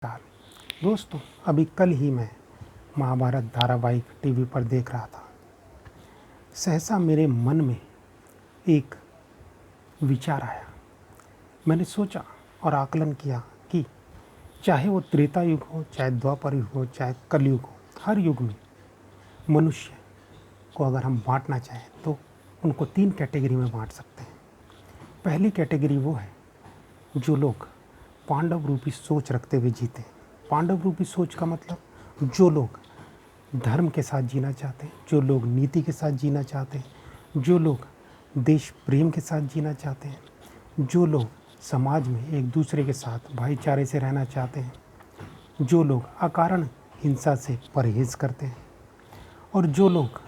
नमस्कार दोस्तों, अभी कल ही मैं महाभारत धारावाहिक टीवी पर देख रहा था। सहसा मेरे मन में एक विचार आया। मैंने सोचा और आकलन किया कि चाहे वो त्रेता युग हो, चाहे द्वापर युग हो, चाहे कलयुग हो, हर युग में मनुष्य को अगर हम बांटना चाहें तो उनको 3 कैटेगरी में बांट सकते हैं। पहली कैटेगरी वो है जो लोग पांडव रूपी सोच रखते हुए जीते। पांडव रूपी सोच का मतलब जो लोग धर्म के साथ जीना चाहते हैं, जो लोग नीति के साथ जीना चाहते हैं, जो लोग देश प्रेम के साथ जीना चाहते हैं, जो लोग समाज में एक दूसरे के साथ भाईचारे से रहना चाहते हैं, जो लोग अकारण हिंसा से परहेज करते हैं और जो लोग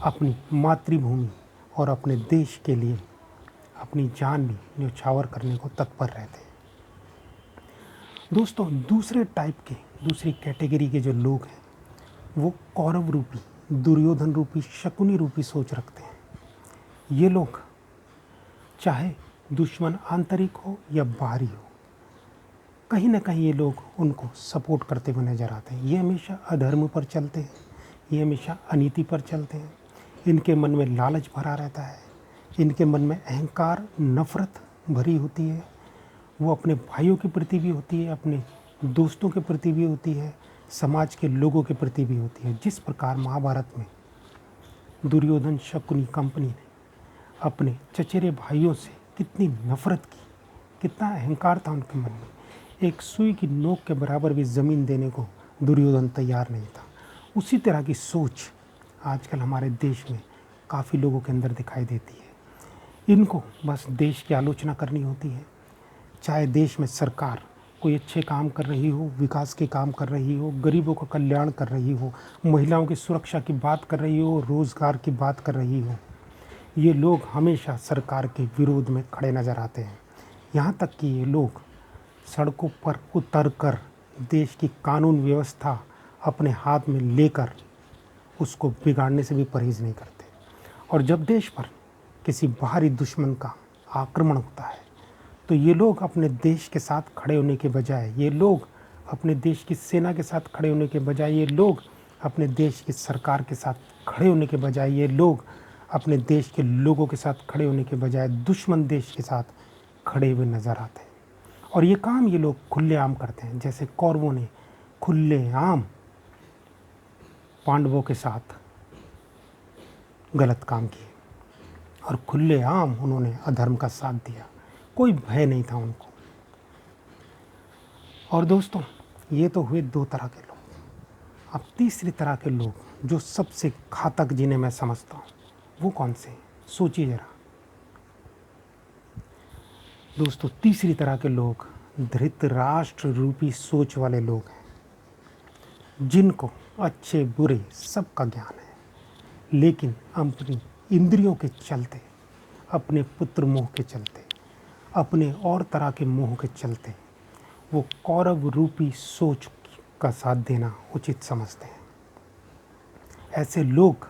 अपनी मातृभूमि और अपने देश के लिए अपनी जान भी न्यौछावर करने को तत्पर रहते हैं। दोस्तों, दूसरी कैटेगरी के जो लोग हैं वो कौरव रूपी, दुर्योधन रूपी, शकुनी रूपी सोच रखते हैं। ये लोग चाहे दुश्मन आंतरिक हो या बाहरी हो, कहीं ना कहीं ये लोग उनको सपोर्ट करते हुए नजर आते हैं। ये हमेशा अधर्म पर चलते हैं, ये हमेशा अनीति पर चलते हैं। इनके मन में लालच भरा रहता है, इनके मन में अहंकार, नफरत भरी होती है। वो अपने भाइयों के प्रति भी होती है, अपने दोस्तों के प्रति भी होती है, समाज के लोगों के प्रति भी होती है। जिस प्रकार महाभारत में दुर्योधन शकुनी कंपनी ने अपने चचेरे भाइयों से कितनी नफरत की, कितना अहंकार था उनके मन में, एक सुई की नोक के बराबर भी ज़मीन देने को दुर्योधन तैयार नहीं था। उसी तरह की सोच आजकल हमारे देश में काफ़ी लोगों के अंदर दिखाई देती है। इनको बस देश की आलोचना करनी होती है, चाहे देश में सरकार कोई अच्छे काम कर रही हो, विकास के काम कर रही हो, गरीबों का कल्याण कर रही हो, महिलाओं की सुरक्षा की बात कर रही हो, रोज़गार की बात कर रही हो, ये लोग हमेशा सरकार के विरोध में खड़े नज़र आते हैं। यहाँ तक कि ये लोग सड़कों पर उतर कर देश की कानून व्यवस्था अपने हाथ में लेकर उसको बिगाड़ने से भी परहेज नहीं करते। और जब देश पर किसी बाहरी दुश्मन का आक्रमण होता है तो ये लोग अपने देश के साथ खड़े होने के बजाय, ये लोग अपने देश की सेना के साथ खड़े होने के बजाय, ये लोग अपने देश की सरकार के साथ खड़े होने के बजाय, ये लोग अपने देश के लोगों के साथ खड़े होने के बजाय दुश्मन देश के साथ खड़े हुए नज़र आते हैं। और ये काम ये लोग खुलेआम करते हैं, जैसे कौरवों ने खुलेआम पांडवों के साथ गलत काम किए और खुलेआम उन्होंने अधर्म का साथ दिया। कोई भय नहीं था उनको। और दोस्तों, ये तो हुए 2 तरह के लोग। अब तीसरी तरह के लोग जो सबसे घातक जिन्हें मैं समझता हूँ, वो कौन से हैं? सोचिए जरा दोस्तों। तीसरी तरह के लोग धृतराष्ट्र रूपी सोच वाले लोग हैं, जिनको अच्छे बुरे सबका ज्ञान है, लेकिन अपनी इंद्रियों के चलते, अपने पुत्र मोह के चलते, अपने और तरह के मोह के चलते वो कौरव रूपी सोच का साथ देना उचित समझते हैं। ऐसे लोग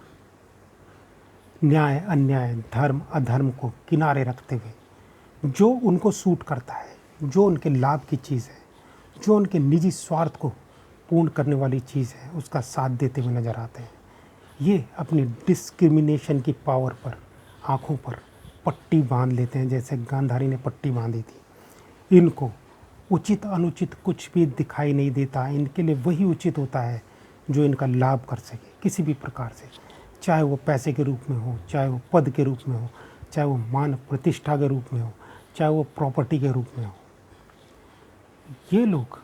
न्याय अन्याय, धर्म अधर्म को किनारे रखते हुए जो उनको सूट करता है, जो उनके लाभ की चीज़ है, जो उनके निजी स्वार्थ को पूर्ण करने वाली चीज़ है, उसका साथ देते हुए नज़र आते हैं। ये अपनी डिस्क्रिमिनेशन की पावर पर, आँखों पर पट्टी बांध लेते हैं, जैसे गांधारी ने पट्टी बांधी थी। इनको उचित अनुचित कुछ भी दिखाई नहीं देता। इनके लिए वही उचित होता है जो इनका लाभ कर सके किसी भी प्रकार से, चाहे वो पैसे के रूप में हो, चाहे वो पद के रूप में हो, चाहे वो मान प्रतिष्ठा के रूप में हो, चाहे वो प्रॉपर्टी के रूप में हो। ये लोग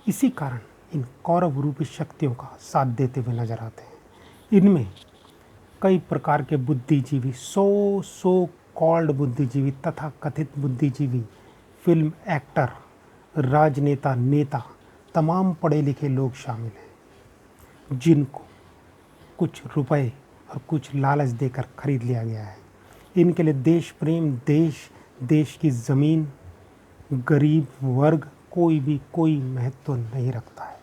इसी कारण इन कौरव रूपी शक्तियों का साथ देते हुए नजर आते हैं। इनमें कई प्रकार के बुद्धिजीवी, सो कॉल्ड बुद्धिजीवी तथा कथित बुद्धिजीवी, फिल्म एक्टर, राजनेता, नेता, तमाम पढ़े लिखे लोग शामिल हैं, जिनको कुछ रुपए और कुछ लालच देकर खरीद लिया गया है। इनके लिए देश प्रेम, देश की ज़मीन, गरीब वर्ग कोई महत्व नहीं रखता है।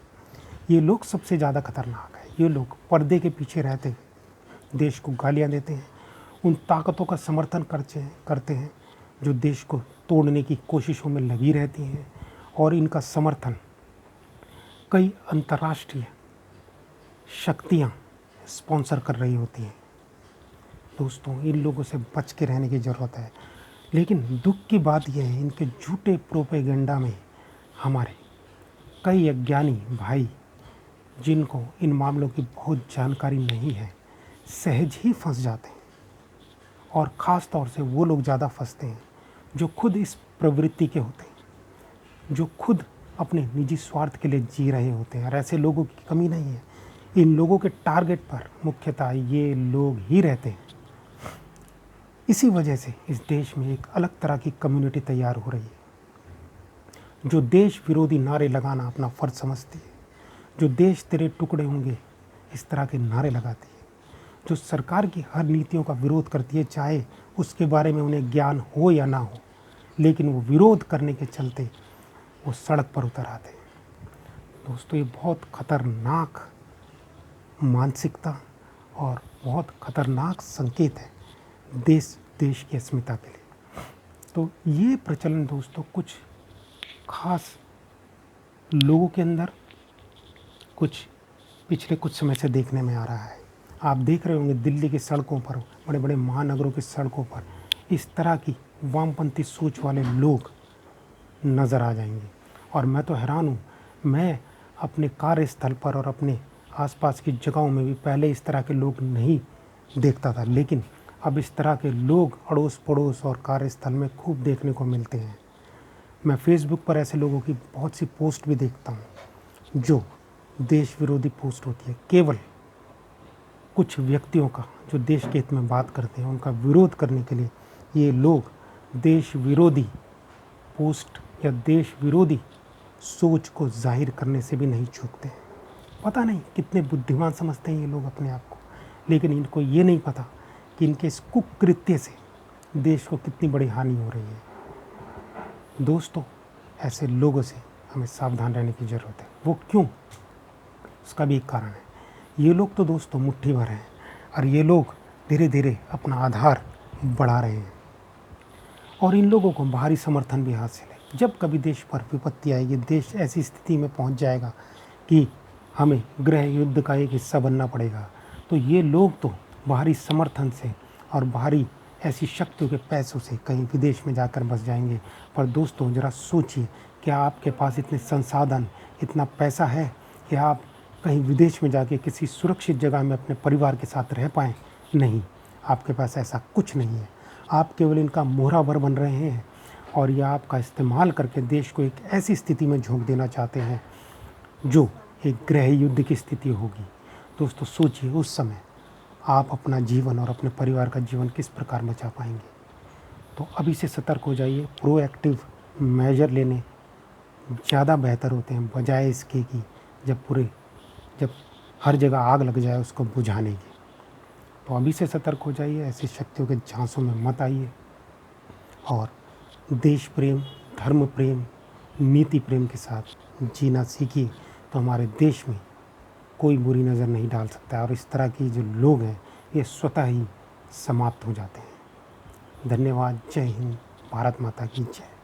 ये लोग सबसे ज़्यादा खतरनाक है। ये लोग पर्दे के पीछे रहते हुए देश को गालियाँ देते हैं, उन ताकतों का समर्थन करते हैं जो देश को तोड़ने की कोशिशों में लगी रहती हैं, और इनका समर्थन कई अंतर्राष्ट्रीय शक्तियाँ स्पॉन्सर कर रही होती हैं। दोस्तों, इन लोगों से बच के रहने की ज़रूरत है। लेकिन दुख की बात यह है, इनके झूठे प्रोपेगेंडा में हमारे कई अज्ञानी भाई, जिनको इन मामलों की बहुत जानकारी नहीं है, सहज ही फंस जाते हैं। और ख़ास तौर से वो लोग ज़्यादा फंसते हैं जो खुद इस प्रवृत्ति के होते हैं, जो खुद अपने निजी स्वार्थ के लिए जी रहे होते हैं। और ऐसे लोगों की कमी नहीं है। इन लोगों के टारगेट पर मुख्यतः ये लोग ही रहते हैं। इसी वजह से इस देश में एक अलग तरह की कम्युनिटी तैयार हो रही है, जो देश विरोधी नारे लगाना अपना फ़र्ज समझती है, जो देश तेरे टुकड़े होंगे इस तरह के नारे लगाती है, जो सरकार की हर नीतियों का विरोध करती है, चाहे उसके बारे में उन्हें ज्ञान हो या ना हो, लेकिन वो विरोध करने के चलते वो सड़क पर उतर आते हैं। दोस्तों, ये बहुत खतरनाक मानसिकता और बहुत खतरनाक संकेत है देश की अस्मिता के लिए। तो ये प्रचलन दोस्तों कुछ खास लोगों के अंदर पिछले कुछ समय से देखने में आ रहा है। आप देख रहे होंगे दिल्ली की सड़कों पर, बड़े बड़े महानगरों की सड़कों पर इस तरह की वामपंथी सोच वाले लोग नज़र आ जाएंगे। और मैं तो हैरान हूँ, मैं अपने कार्यस्थल पर और अपने आसपास की जगहों में भी पहले इस तरह के लोग नहीं देखता था, लेकिन अब इस तरह के लोग अड़ोस पड़ोस और कार्यस्थल में खूब देखने को मिलते हैं। मैं फेसबुक पर ऐसे लोगों की बहुत सी पोस्ट भी देखता हूँ जो देश विरोधी पोस्ट होती है। केवल कुछ व्यक्तियों का जो देश के हित में बात करते हैं, उनका विरोध करने के लिए ये लोग देश विरोधी पोस्ट या देश विरोधी सोच को जाहिर करने से भी नहीं चूकते हैं। पता नहीं कितने बुद्धिमान समझते हैं ये लोग अपने आप को, लेकिन इनको ये नहीं पता कि इनके इस कुकृत्य से देश को कितनी बड़ी हानि हो रही है। दोस्तों, ऐसे लोगों से हमें सावधान रहने की ज़रूरत है। वो क्यों? उसका भी एक कारण है। ये लोग तो दोस्तों मुट्ठी भर हैं और ये लोग धीरे धीरे अपना आधार बढ़ा रहे हैं और इन लोगों को बाहरी समर्थन भी हासिल है। जब कभी देश पर विपत्ति आएगी, देश ऐसी स्थिति में पहुंच जाएगा कि हमें गृह युद्ध का एक हिस्सा बनना पड़ेगा, तो ये लोग तो बाहरी समर्थन से और बाहरी ऐसी शक्तियों के पैसों से कहीं विदेश में जाकर बस जाएंगे। पर दोस्तों, ज़रा सोचिए, क्या आपके पास इतने संसाधन, इतना पैसा है कि आप कहीं विदेश में जाके किसी सुरक्षित जगह में अपने परिवार के साथ रह पाएँ? नहीं, आपके पास ऐसा कुछ नहीं है। आप केवल इनका मोहरावर बन रहे हैं और यह आपका इस्तेमाल करके देश को एक ऐसी स्थिति में झोंक देना चाहते हैं जो एक गृह युद्ध की स्थिति होगी। दोस्तों, सोचिए उस समय आप अपना जीवन और अपने परिवार का जीवन किस प्रकार बचा पाएंगे। तो अभी से सतर्क हो जाइए। प्रोएक्टिव मेजर लेने ज़्यादा बेहतर होते हैं, बजाय इसके कि जब हर जगह आग लग जाए उसको बुझाने की। तो अभी से सतर्क हो जाइए, ऐसी शक्तियों के झांसों में मत आइए और देश प्रेम, धर्म प्रेम, नीति प्रेम के साथ जीना सीखिए। तो हमारे देश में कोई बुरी नज़र नहीं डाल सकता और इस तरह की जो लोग हैं ये स्वतः ही समाप्त हो जाते हैं। धन्यवाद। जय हिंद। भारत माता की जय।